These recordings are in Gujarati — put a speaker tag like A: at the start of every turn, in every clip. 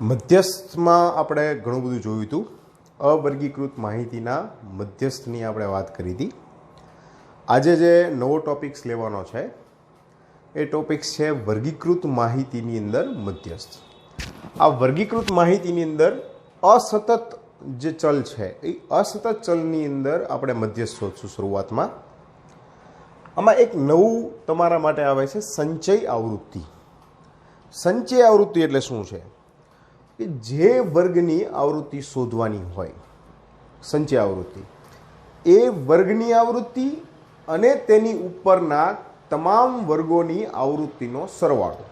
A: મધ્યસ્થમાં આપણે ઘણું બધું જોયું હતું. અવર્ગીકૃત માહિતીના મધ્યસ્થની આપણે વાત કરી હતી. આજે જે નવો ટોપિક્સ લેવાનો છે એ ટોપિક્સ છે વર્ગીકૃત માહિતીની અંદર મધ્યસ્થ. આ વર્ગીકૃત માહિતીની અંદર અસતત જે ચલ છે એ અસતત ચલની અંદર આપણે મધ્યસ્થ શોધશું. શરૂઆતમાં આમાં એક નવું તમારા માટે આવે છે સંચય આવૃત્તિ. સંચય આવૃત્તિ એટલે શું છે કે જે વર્ગની આવૃત્તિ શોધવાની હોય, સંચય આવૃત્તિ, એ વર્ગની આવૃત્તિ અને તેની ઉપરના તમામ વર્ગોની આવૃત્તિનો સરવાળો.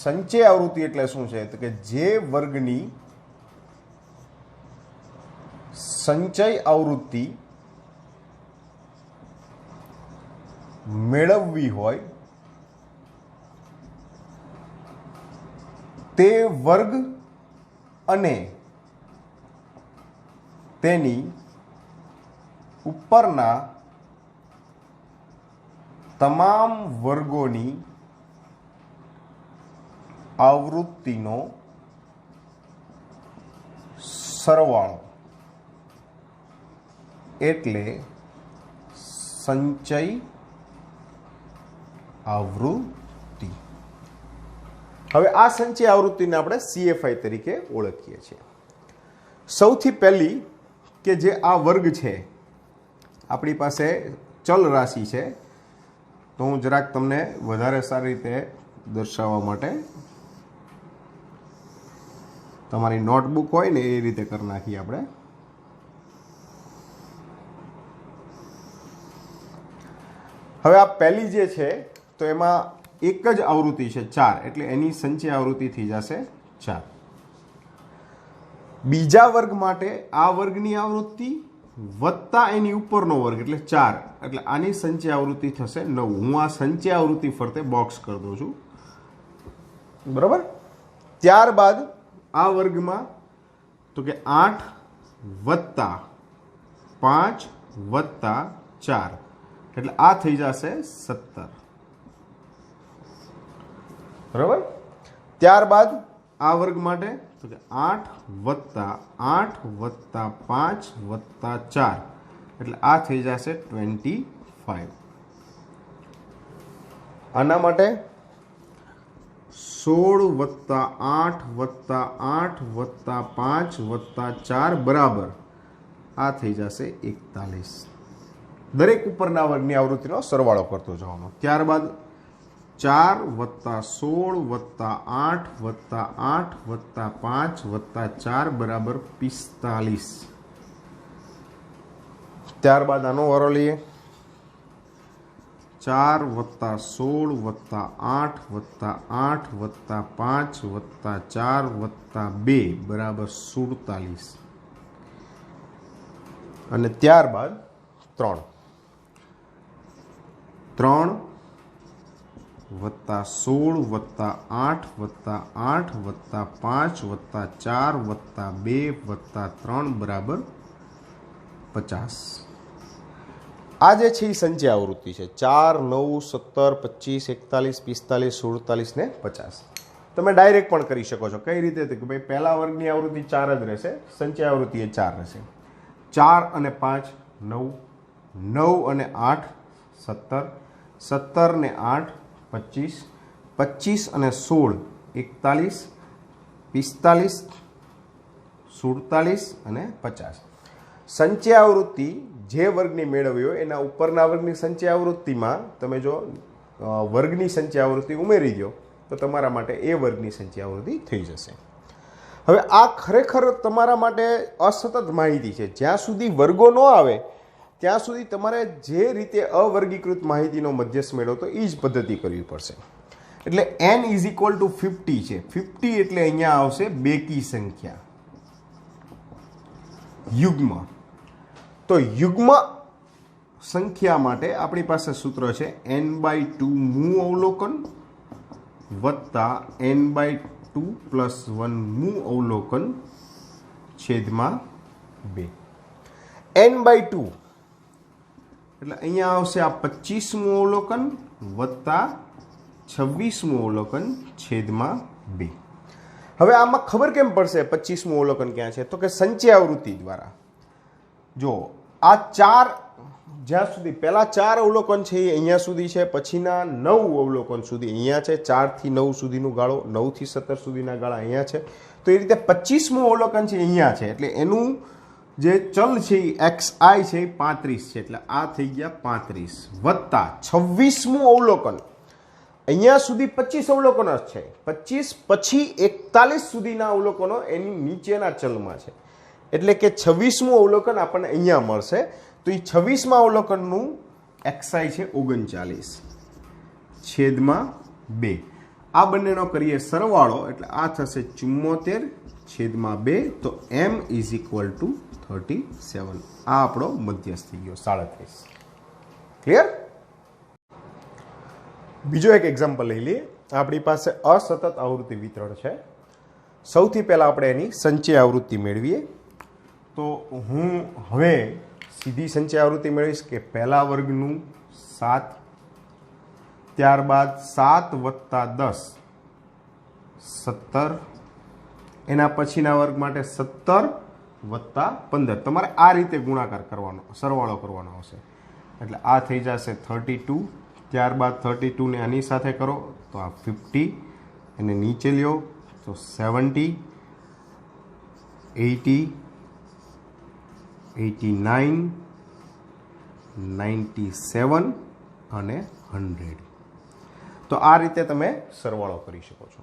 A: સંચય આવૃત્તિ એટલે શું છે તો કે જે વર્ગની સંચય આવૃત્તિ મેળવવી હોય તે વર્ગ અને તેની ઉપરના તમામ વર્ગોની આવૃત્તિનો સરવાળો એટલે સંચય આવૃત્તિ. હવે આ સંચય આવૃત્તિને આપણે CFI તરીકે ઓળખીએ છીએ. સૌથી પહેલી કે જે આ વર્ગ છે, આપણી પાસે ચલ રાશિ છે, તો હું જરાક તમને વધારે સારી રીતે દર્શાવવા માટે તમારી નોટબુક હોય ને એ રીતે કરી નાખીએ આપણે. હવે આ પહેલી જે છે તો એમાં એક જ આવૃત્તિ છે 4, એટલે એની સંચય આવૃત્તિ થઈ જશે 4. બીજા વર્ગ માટે આ વર્ગની આવૃત્તિ વત્તા એની ઉપરનો વર્ગ એટલે 4, એટલે આની સંચય આવૃત્તિ થશે 9. હું આ સંચય આવૃત્તિ ફરતે બોક્સ કરી દઉં છું, બરાબર. ત્યારબાદ આ વર્ગમાં તો કે 8 વત્તા 5 વત્તા 4, એટલે આ થઈ જશે 17, બરાબર. ત્યારબાદ આ વર્ગ માટે તો કે 8 વત્તા 8 વત્તા 5 વત્તા 4, એટલે આ થઈ જશે 25. આના માટે 16 વત્તા 8 વત્તા 8 વત્તા 5 વત્તા 4 બરાબર આ થઈ જશે 41. દરેક ઉપરના વર્ગની આવૃત્તિનો સરવાળો કરતો જવાનો. ત્યારબાદ 4 વત્તા 16 વત્તા 8 વત્તા 8 વત્તા 5 વત્તા 4 બરાબર 45. ત્યારબાદ આનો વારો લઈએ. 4 વત્તા 16 વત્તા 8 વત્તા 8 વત્તા 5 વત્તા 4 વત્તા 2 બરાબર 47. અને ત્યારબાદ 3 વત્તા 16 વત્તા 8 વત્તા 8 વત્તા 5 વત્તા 4 વત્તા 2 વત્તા 3 બરાબર 50. આ જે છે એ સંચય આવૃત્તિ છે. 4, 9, 17, 25, 41, 45, 46 ને 50. તમે ડાયરેક્ટ પણ કરી શકો છો. કઈ રીતે? કે ભાઈ પહેલા વર્ગની આવૃત્તિ 4 જ રહેશે, સંચય આવૃત્તિ એ 4 રહેશે. 4 અને 5 9, 9 અને 8 17, 17 ને 8 25, 25 અને 16 41, 45, 47 અને 50. સંચય આવૃત્તિ જે વર્ગની મેળવી હોય એના ઉપરના વર્ગની સંચય આવૃત્તિમાં તમે જો વર્ગની સંચય આવૃત્તિ ઉમેરી દો તો તમારા માટે એ વર્ગની સંચય આવૃત્તિ થઈ જશે. હવે આ ખરેખર તમારા માટે અસતત માહિતી છે. જ્યાં સુધી વર્ગો ન આવે ત્યાં સુધી તમારે જે રીતે અવર્ગીકૃત માહિતીનો મધ્યસ્થ મેળવતો એ જ પદ્ધતિ કરવી પડશે. એટલે n = 50 છે. 50 એટલે અહીંયા આવશે બેકી સંખ્યા, યુગ્મ. તો યુગ્મ સંખ્યા માટે આપણી પાસે સૂત્ર છે n/2 મૂળ અવલોકન વત્તા n/2 + 1 મૂળ અવલોકન છેદમાં 2. n/2 એટલે અહીંયા આવશે આ 25મું અવલોકન વત્તા 26મું અવલોકન છેદમાં 2. હવે આમાં ખબર કેમ પડશે 25મું અવલોકન ક્યાં છે? તો કે સંચય આવૃત્તિ દ્વારા. જો આ 4 જ્યાં સુધી પહેલા 4 અવલોકન છે એ અહીંયા સુધી છે, પછીના 9 અવલોકન સુધી અહીંયા છે, 4 થી 9 સુધીનું ગાળો, 9 થી 17 સુધીના ગાળા અહીંયા છે. તો એ રીતે 25મું અવલોકન છે અહીંયા છે, એટલે એનું જે ચલ છે એ xi છે એ 35 છે, એટલે આ થઈ ગયા 35 વત્તા 26મું અવલોકન. અહીંયા સુધી 25 અવલોકનો જ છે, 25 પછી 41 સુધીના અવલોકનો એની નીચેના ચલમાં છે, એટલે કે 26મું અવલોકન આપણને અહીંયા મળશે. તો એ 26મા અવલોકનનું xi છે 39/2. આ બંનેનો કરીએ સરવાળો એટલે આ થશે 74/2. તો m ઇઝ ઇક્વલ ટુ 37. આ આપણો મધ્યસ્થ થઈ ગયો 37. ક્લિયર? બીજો એક એક્ઝામ્પલ લઈ લઈએ. આપણી પાસે અસતત આવૃત્તિ વિતરણ છે. સૌથી પહેલાં આપણે એની સંચય આવૃત્તિ મેળવીએ. તો હું હવે સીધી સંચય આવૃત્તિ મેળવીશ કે પહેલા વર્ગનું 7, ત્યારબાદ 7 વત્તા 10 17, એના પછીના વર્ગ માટે 17 વત્તા 15. તમારે આ રીતે ગુણાકાર કરવાનો, સરવાળો કરવાનો આવશે. એટલે આ થઈ જશે 32. ત્યારબાદ 32 ને આની સાથે કરો તો આ 50, એને નીચે લ્યો તો 70, 80, 89, 97 અને 100. તો આ રીતે તમે સરવાળો કરી શકો છો.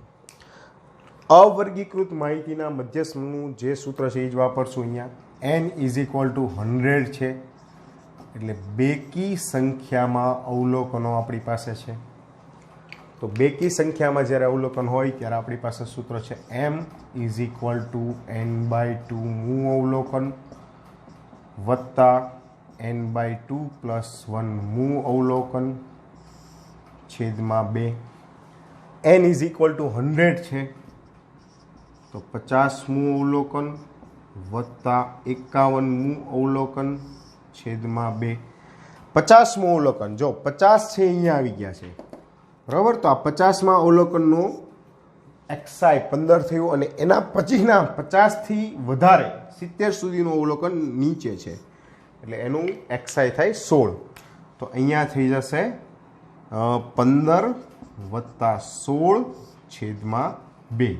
A: અવર્ગીકૃત માહિતીના મધ્યસ્થનું જે સૂત્ર છે એ જ વાપરશું અહીંયા. n ઇઝ ઇક્વલ ટુ 100 છે, એટલે બેકી સંખ્યામાં અવલોકનો આપણી પાસે છે. તો બેકી સંખ્યામાં જ્યારે અવલોકન હોય ત્યારે આપણી પાસે સૂત્ર છે m is equal to n/2 મું અવલોકન વત્તા n/2 પ્લસ 1 મું અવલોકન છેદમાં 2. n ઇઝ ઇક્વલ ટુ 100 છે, તો 50મું અવલોકન વત્તા 51મું અવલોકન છેદમાં 2. 50મું અવલોકન, જો 50 છે અહીંયા આવી ગયા છે, બરાબર. તો આ 50મા અવલોકનનો xi 15 થયું, અને એના પછીના 50થી વધારે 70 સુધીનું અવલોકન નીચે છે, એટલે એનું xi થાય 16. તો અહીંયા થઈ જશે 15 વત્તા 16 છેદમાં 2.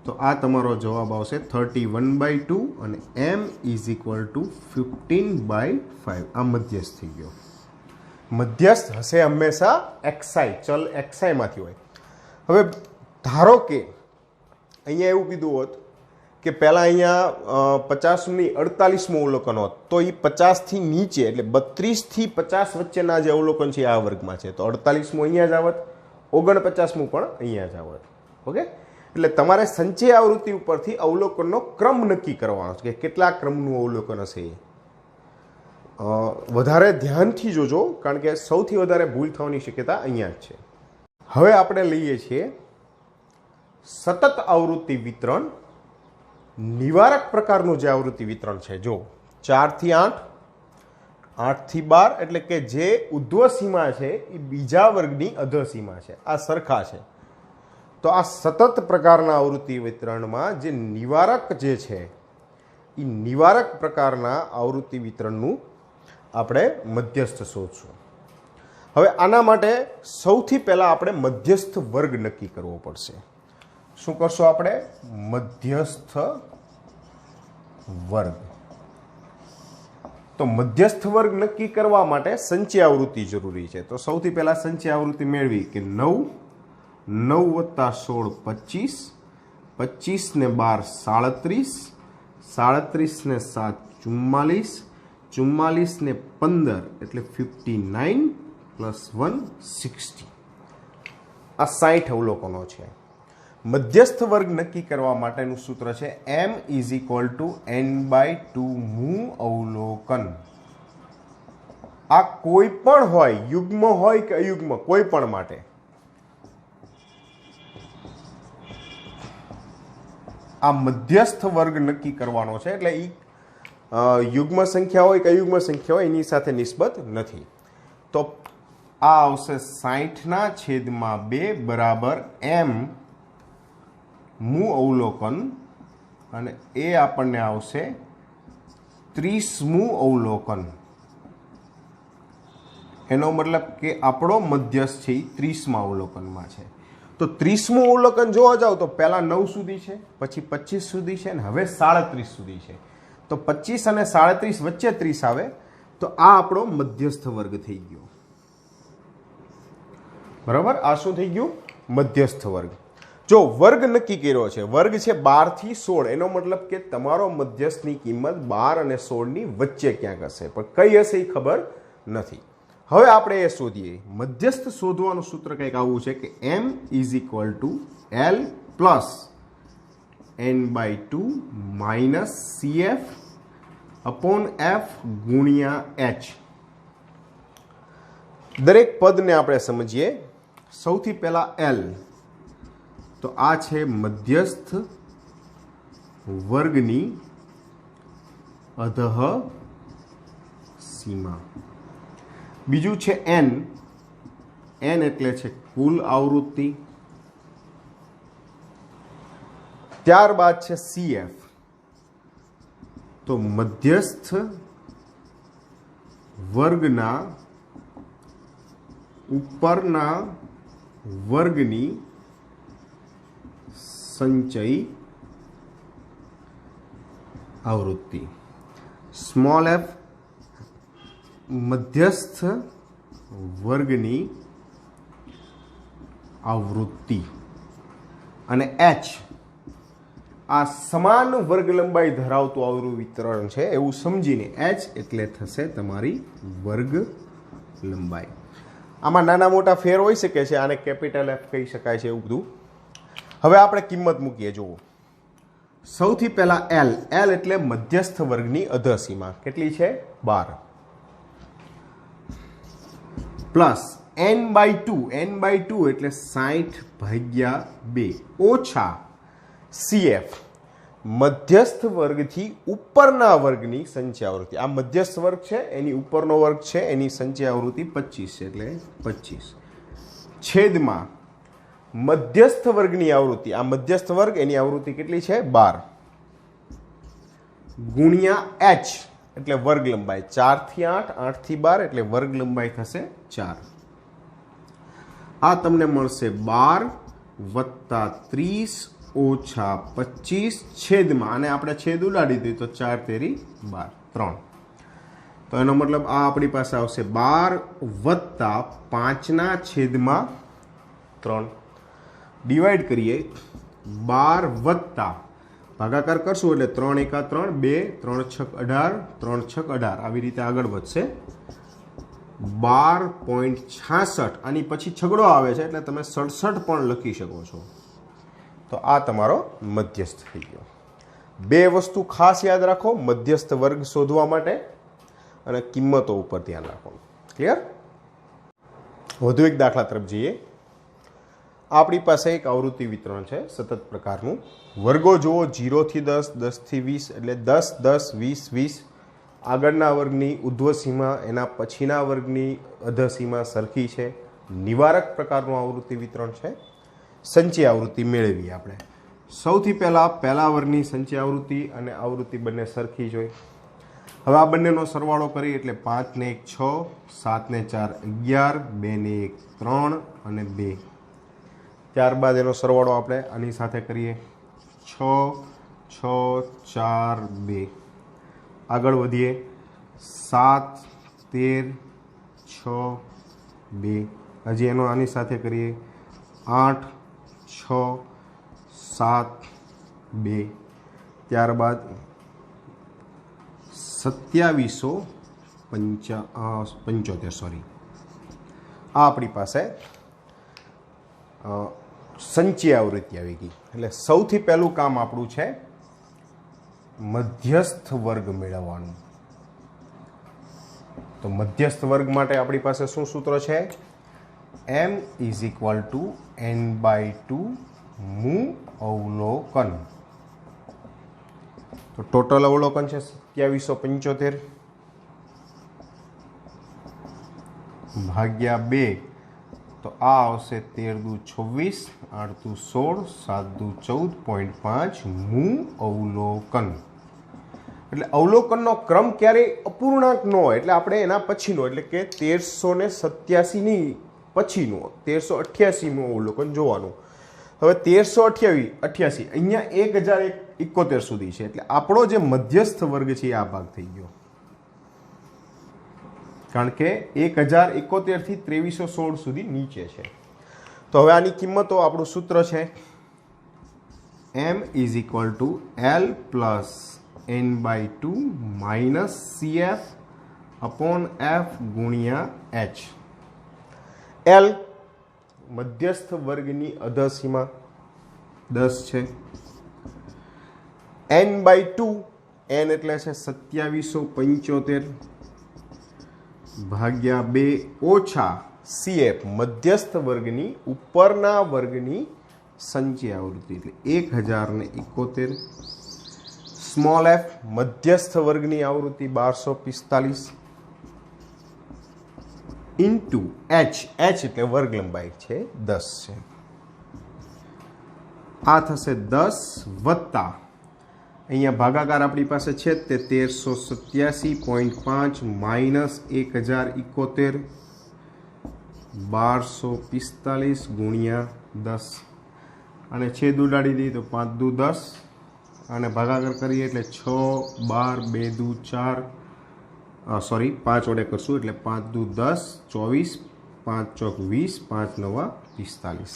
A: તો આ તમારો જવાબ આવશે 31/2 અને m ઇઝ ઇક્વલ ટુ 15/5. આ મધ્યસ્થ થઈ ગયો. મધ્યસ્થ હશે હંમેશા xi, ચલ xi માંથી હોય. હવે ધારો કે અહીંયા એવું કીધું હોત કે પહેલાં અહીંયા 50ની 48મું અવલોકન હોત, તો એ 50થી નીચે એટલે 32 થી 50 વચ્ચેના જે અવલોકન છે આ વર્ગમાં છે, તો 48મું અહીંયા જ આવત, 49મું પણ અહીંયા જ આવત. ઓકે, એટલે તમારે સંચય આવૃત્તિ ઉપરથી અવલોકનનો ક્રમ નક્કી કરવાનો છે કે કેટલા ક્રમનું અવલોકન હશે. વધારે ધ્યાનથી જોજો, કારણ કે સૌથી વધારે ભૂલ થવાની શક્યતા અહીંયા જ છે. હવે આપણે લઈએ છીએ સતત આવૃત્તિ વિતરણ. નિવારક પ્રકારનું જે આવૃત્તિ વિતરણ છે, જો 4 થી 8, 8 થી 12, એટલે કે જે ઉધ્વ સીમા છે એ બીજા વર્ગની અધઃ સીમા છે, આ સરખા છે. તો આ સતત પ્રકારના આવૃત્તિ વિતરણમાં જે નિવારક જે છે એ નિવારક પ્રકારના આવૃત્તિ વિતરણનું આપણે મધ્યસ્થ શોધશું. હવે આના માટે સૌથી પહેલાં આપણે મધ્યસ્થ વર્ગ નક્કી કરવો પડશે. શું કરશો આપણે? મધ્યસ્થ વર્ગ. તો મધ્યસ્થ વર્ગ નક્કી કરવા માટે સંચય આવૃત્તિ જરૂરી છે. તો સૌથી પહેલાં સંચય આવૃત્તિ મેળવી કે 9, 9 વત્તા 16 25, 25 ને 12 37, 37 ને 7 44, 44 ને 15 એટલે 59 પ્લસ 1 60. આ 60 અવલોકનો છે. મધ્યસ્થ વર્ગ નક્કી કરવા માટેનું સૂત્ર છે m is equal to n/2 મું અવલોકન. આ કોઈ પણ હોય, યુગ્મ હોય કે અયુગ્મ, કોઈ પણ માટે આ મધ્યસ્થ વર્ગ નક્કી કરવાનો છે. એટલે એ યુગ્મ સંખ્યા હોય કે અયુગ્મ સંખ્યા હોય એની સાથે નિસ્બત નથી. તો આ આવશે 60 ના છેદમાં 2 બરાબર m મુ અવલોકન અને એ આપણને આવશે 30મું અવલોકન. એનો મતલબ કે આપણો મધ્યસ્થ છે એ 30મા અવલોકનમાં છે. તો 30મું અવલોકન જોવા જાવ તો પહેલા 9 સુધી છે, પછી 25 સુધી છે અને હવે 37 સુધી છે. તો 25 અને 37 વચ્ચે 30 આવે તો આ આપણો મધ્યસ્થ વર્ગ થઈ ગયો. બરાબર, આ શું થઈ ગયું? મધ્યસ્થ વર્ગ. જો વર્ગ નક્કી કર્યો છે, વર્ગ છે 12 થી 16, એનો મતલબ કે તમારો મધ્યસ્થની કિંમત 12 અને 16ની વચ્ચે ક્યાંક હશે, પણ કઈ હશે એ ખબર નથી. હવે આપણે એ શોધીએ. મધ્યસ્થ શોધવાનું સૂત્ર કંઈક આવું છે કે m is equal to l plus n/2 minus cf upon f ગુણ્યા h. દરેક પદને આપણે સમજીએ. સૌથી પહેલા l, તો આ છે મધ્યસ્થ વર્ગની અધઃ સીમા. બીજું છે n, n એટલે છે કુલ આવૃત્તિ. ત્યારબાદ છે cf, તો મધ્યસ્થ વર્ગના ઉપરના વર્ગની સંચય આવૃત્તિ. સ્મોલ f મધ્યસ્થ વર્ગની આવૃત્તિ અને h આ સમાન વર્ગ લંબાઈ ધરાવતું આવરું વિતરણ છે એવું સમજીને h એટલે થશે તમારી વર્ગ લંબાઈ. આમાં નાના મોટા ફેર હોઈ શકે છે, આને કેપિટલ F કહી શકાય છે, એવું બધું. હવે આપણે કિંમત મૂકીએ. જુઓ, સૌથી પહેલા l, l એટલે મધ્યસ્થ વર્ગની અધઃસીમા કેટલી છે? 12 પ્લસ n/2, n/2 એટલે 60/2 ઓછા cf મધ્યસ્થ વર્ગથી ઉપરના વર્ગની સંચય આવૃત્તિ. આ મધ્યસ્થ વર્ગ છે, એની ઉપરનો વર્ગ છે, એની સંચય આવૃત્તિ 25 છે, એટલે 25 છેદમાં મધ્યસ્થ વર્ગની આવૃત્તિ. આ મધ્યસ્થ વર્ગ, એની આવૃત્તિ કેટલી છે? 12 ગુણ્યા h એટલે વર્ગ લંબાઈ. 4 થી 8, 8 થી 12 એટલે વર્ગ લંબાઈ થશે 4. આ તમને મળશે 12 વત્તા 30 ઓછા 25 છેદમાં, અને આપણે છેદ ઉડાડી દીધી તો 4 તેરી 12, 3. તો એનો મતલબ આ આપણી પાસે આવશે 12 વત્તા 5/3. ડિવાઈડ કરીએ. 12 વત્તા ભાગાકાર કરશું એટલે 3 એકા 3, 2, 3 છક 18, 3 છક 18, આવી રીતે આગળ વધશે. 12.66 આની પછી છગડો આવે છે એટલે તમે 67 પણ લખી શકો છો. તો આ તમારો મધ્યસ્થ થઈ ગયો. બે વસ્તુ ખાસ યાદ રાખો મધ્યસ્થ વર્ગ શોધવા માટે, અને કિંમતો ઉપર ધ્યાન રાખો. ક્લિયર? વધુ એક દાખલા તરફ જઈએ. આપણી પાસે એક આવૃત્તિ વિતરણ છે સતત પ્રકારનું. વર્ગો જુઓ 0 થી 10, 10 થી 20 એટલે 10, 10, 20, 20. આગળના વર્ગની ઉધ્વ સીમા એના પછીના વર્ગની અધઃ સીમા સરખી છે. નિવારક પ્રકારનું આવૃત્તિ વિતરણ છે. સંચય આવૃત્તિ મેળવીએ આપણે. સૌથી પહેલા વર્ગની સંચય આવૃત્તિ અને આવૃત્તિ બંને સરખી જ હોય. હવે આ બંનેનો સરવાળો કરી એટલે 5 ને 1 6, 7 ને 4 11, 2 ને 1 3 અને 2. ત્યારબાદ એનો સરવાળો આપણે આની સાથે કરીએ. 6, 6, 4, 2. આગળ વધીએ. 7, 13, 6, 2. હજી એનો આની સાથે કરીએ. 8, 6, 7, 2. ત્યારબાદ 2775 સોરી. આ આપણી પાસે સંચય આવૃત્તિ આવી ગઈ. એટલે સૌથી પહેલું કામ આપણું છે મધ્યસ્થ વર્ગ મેળવવાનું. તો મધ્યસ્થ વર્ગ માટે આપણી પાસે શું સૂત્ર છે? m is equal to n/2 મુ અવલોકન. તો ટોટલ અવલોકન છે 2775 ભાગ્યા 2 તો આ આવશે 13 દુ 26, 8 દુ 16, 7 દુ 14.5 મૂ અવલોકન. એટલે અવલોકનનો ક્રમ ક્યારેય અપૂર્ણાંક ન હોય, એટલે આપણે એના પછીનો એટલે કે 1387ની પછીનું 1388નું અવલોકન જોવાનું. હવે 1388 અહીંયા 1071 સુધી છે, એટલે આપણો જે મધ્યસ્થ વર્ગ છે એ આ ભાગ થઈ ગયો, કારણ કે 1071 થી 2316 સુધી નીચે છે. તો હવે આની કિંમતો, આપણું સૂત્ર છે m = l + n/2 - cf/f × h. l મધ્યસ્થ વર્ગની અધસીમા 10 છે. n/2, n એટલે છે 2775 ભાગ્યા 2 ઓછા cf મધ્યસ્થ વર્ગની ઉપરના વર્ગની સંચય આવૃત્તિ એટલે 1071. સ્મોલ f મધ્યસ્થ વર્ગની આવૃત્તિ 1245 ઇન્ટુ h, h એટલે વર્ગ લંબાઈ છે 10 છે. આ થશે 10 વત્તા અહીંયા ભાગાકાર આપણી પાસે છે તે 1387.5 માઇનસ 1071 1245 ગુણ્યા 10 અને છેદ ઉડાડી દઈએ તો 5 દુ 10 અને ભાગાકાર કરીએ એટલે 6 12 2 દુ 4 સોરી 5 વડે કરશું એટલે 5 દુ 10 24 5 ચોક 20 5 નવા 45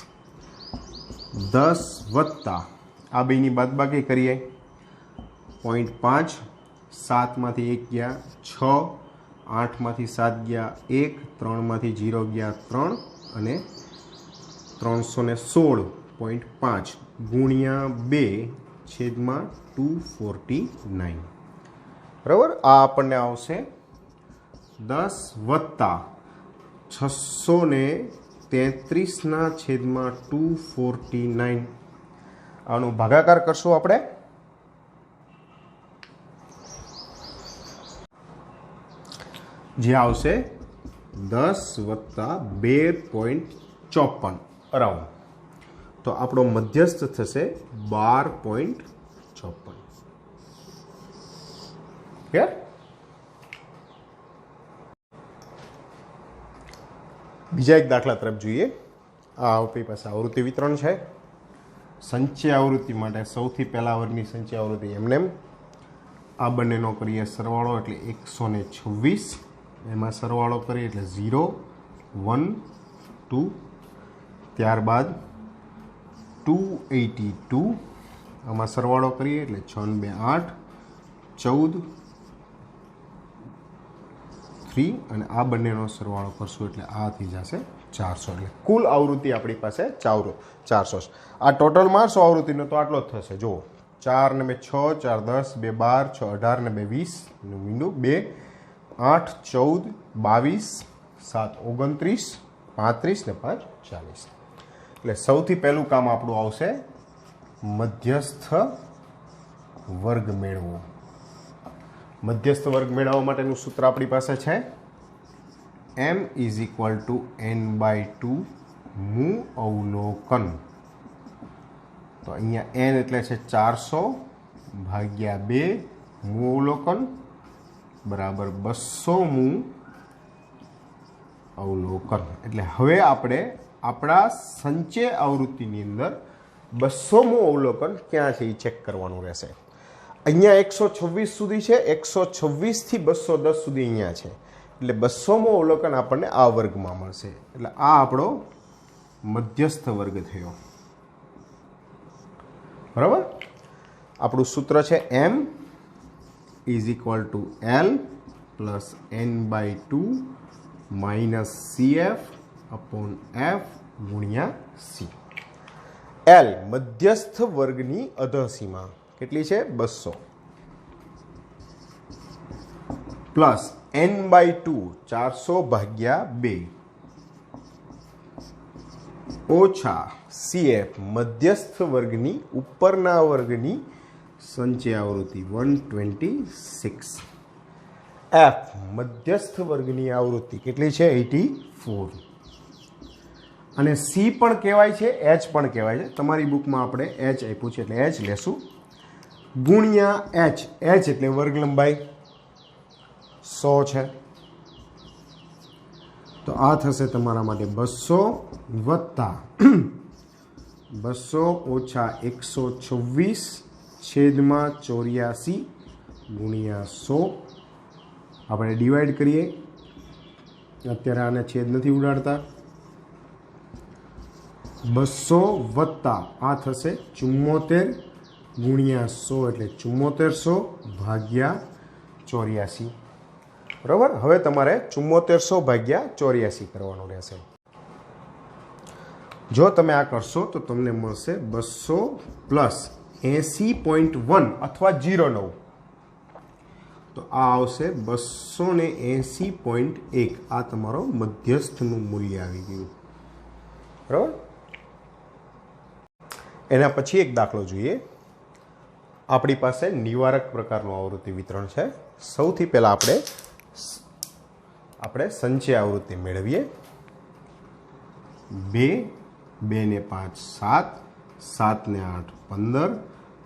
A: 10 વત્તા આ બેની બાદબાકી કરીએ 0.5 7 માંથી 1 ગયા 6 8 માંથી 7 ગયા 1 3 માંથી 0 ગયા 3 અને 316.5 ગુણ્યા 2 છેદમાં 249. બરાબર. આ આપણને આવશે 10 વત્તા 633 છેદમાં 249. આનો ભાગાકાર કરશું આપણે જે આવશે 10 વત્તા 2.54 અરાઉન્ડ. તો આપણો મધ્યસ્થ થશે 12.54. ક્લિયર? બીજા એક દાખલા તરફ જોઈએ. આ આપણી પાસે આવૃત્તિ વિતરણ છે. સંચય આવૃત્તિ માટે સૌથી પહેલા વર્ગની સંચય આવૃત્તિ એમને આ બંનેનો કરીએ સરવાળો એટલે 126. એમાં સરવાળો કરીએ એટલે 0 1 2, ત્યારબાદ 282. આમાં સરવાળો કરીએ એટલે 6 2 8 14 3 અને આ બંનેનો સરવાળો કરશું એટલે આ થઈ જશે 400. એટલે કુલ આવૃત્તિ આપણી પાસે 400. આ ટોટલ મારશો આવૃત્તિનો તો આટલો જ થશે. જુઓ 4 ને 2 6, 4 10, 2 12, 6 18 ને 2 20 મીંડું 2 8 14 22 7 29 35 ને 5 40. એટલે સૌથી પહેલું કામ આપણું આવશે મધ્યસ્થ વર્ગ મેળવવો. મધ્યસ્થ વર્ગ મેળવવા માટેનું સૂત્ર આપણી પાસે છે m = n/2 મૂ અવલોકન. તો અહીંયા n એટલે છે 400 ભાગ્યા 2 મૂ અવલોકન બરાબર 200 મૂ અવલોકન. એટલે હવે આપણે આપણા સંચય આવૃત્તિની અંદર 200 મૂ અવલોકન ક્યાં છે એ ચેક કરવાનું રહેશે. અહીંયા 126 સુધી છે, 126 થી 210 સુધી અહીંયા છે. એટલે 200 મૂ અવલોકન આપણને આ વર્ગમાં મળશે. એટલે આ આપણો મધ્યસ્થ વર્ગ થયો. બરાબર. આપણું સૂત્ર છે m = l + n/2 - cf/f ગુણ્યા c. l મધ્યસ્થ વર્ગની અધસીમા કેટલી છે 200 પ્લસ n/2 400 ભાગ્યા 2 ઓછા cf મધ્યસ્થ વર્ગની ઉપરના વર્ગની સંચય આવૃત્તિ 126. f મધ્યસ્થ વર્ગની આવૃત્તિ કેટલી છે 84. અને સી પણ કહેવાય છે, એચ પણ કહેવાય છે. તમારી બુકમાં આપણે એચ આપ્યું છે એટલે એચ લેશું, ગુણ્યા એચ. એચ એટલે વર્ગ લંબાઈ 100 છે, તો આ થશે તમારા માટે 200 વત્તા 200 ઓછા 126 છેદમાં 84 ગુણ્યા 100. આપણે ડિવાઈડ કરીએ, અત્યારે આને છેદ નથી ઉડાડતા. 200 વત્તા આ થશે 74 ગુણ્યા 100 એટલે 7400 ભાગ્યા 84. બરાબર. હવે તમારે 7400 ભાગ્યા 84 કરવાનું રહેશે. જો તમે આ કરશો તો તમને મળશે 200 પ્લસ 80.1 અથવા 09. તો આ આવશે 280.1. આ તમારો મધ્યસ્થનું મૂલ્ય આવી ગયું. બરાબર. એના પછી એક દાખલો જોઈએ. આપણી પાસે નિવારક પ્રકારનું આવૃત્તિ વિતરણ છે. સૌથી પહેલાં આપણે સંચય આવૃત્તિ મેળવીએ. 2 2 ને 5 7 7 ને 8 15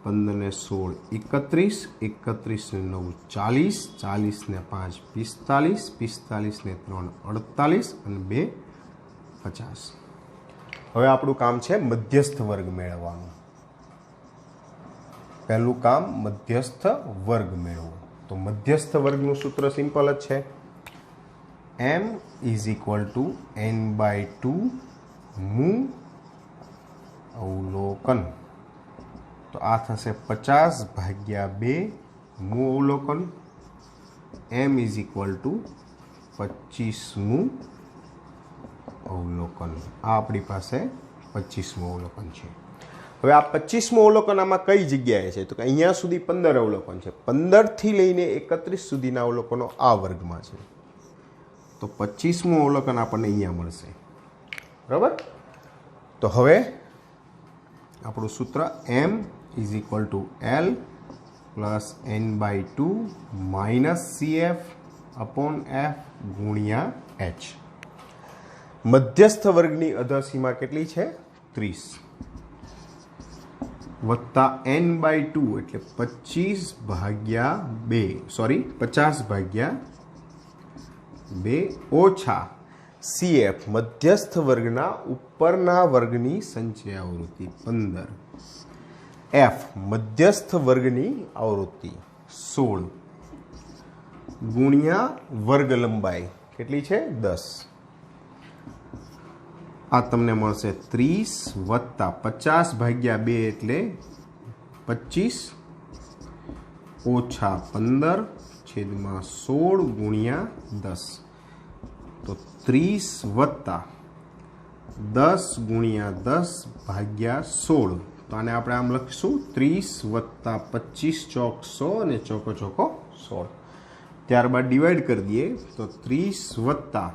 A: 15 ને 16 31 31 ને 9 40 40 ને 5 45 45 ને 3 48 અને 2 50. હવે આપણું કામ છે મધ્યસ્થ વર્ગ મેળવવાનું. પહેલું કામ મધ્યસ્થ વર્ગ મેળવવું. તો મધ્યસ્થ વર્ગનું સૂત્ર સિમ્પલ જ છે, m is equal to n/2 મૂ અવલોકન. તો આ થશે 50 ભાગ્યા 2 મૂ અવલોકન. m ઇઝ ઇક્વલ ટુ 25 મૂ અવલોકન. આ આપણી પાસે 25મું અવલોકન છે. હવે આ 25મું અવલોકન આમાં કઈ જગ્યાએ છે? તો કે અહીંયા સુધી 15 અવલોકન છે. 15 થી લઈને 31 સુધીના અવલોકનો આ વર્ગમાં છે. તો 25મું અવલોકન આપણને અહીંયા મળશે. બરાબર. તો હવે આપણું સૂત્ર m is equal to l plus n/2 minus cf upon f ગુણ્યા h. મધ્યસ્થ વર્ગની અધસીમા કેટલી છે? 30 વત્તા n/2 એટલે 25 ભાગ્યા 2 ઓછા cf મધ્યસ્થ વર્ગના ઉપરના વર્ગની સંચય આવૃત્તિ 15 f મધ્યસ્થ વર્ગની આવૃત્તિ 16 ગુણ્યા વર્ગ લંબાઈ કેટલી છે? 10. આ તમને મળશે 30 વત્તા 50 ભાગ્યા 2 એટલે 25 ઓછા 15 છેદમાં 16 ગુણ્યા 10. તો 30 વત્તા 10 ગુણ્યા 10 ભાગ્યા 16. તો આને આપણે આમ લખીશું 30 વત્તા 25 ચોક 100 અને ચોકો ચોકો 16. ત્યારબાદ ડિવાઈડ કરી દઈએ તો 30 વત્તા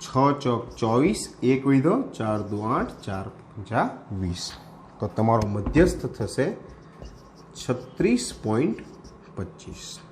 A: 6 ચોક 24, 1 વધ્યો 4 દુ 8 4 5 20. તો તમારો મધ્યસ્થ થશે 36.25.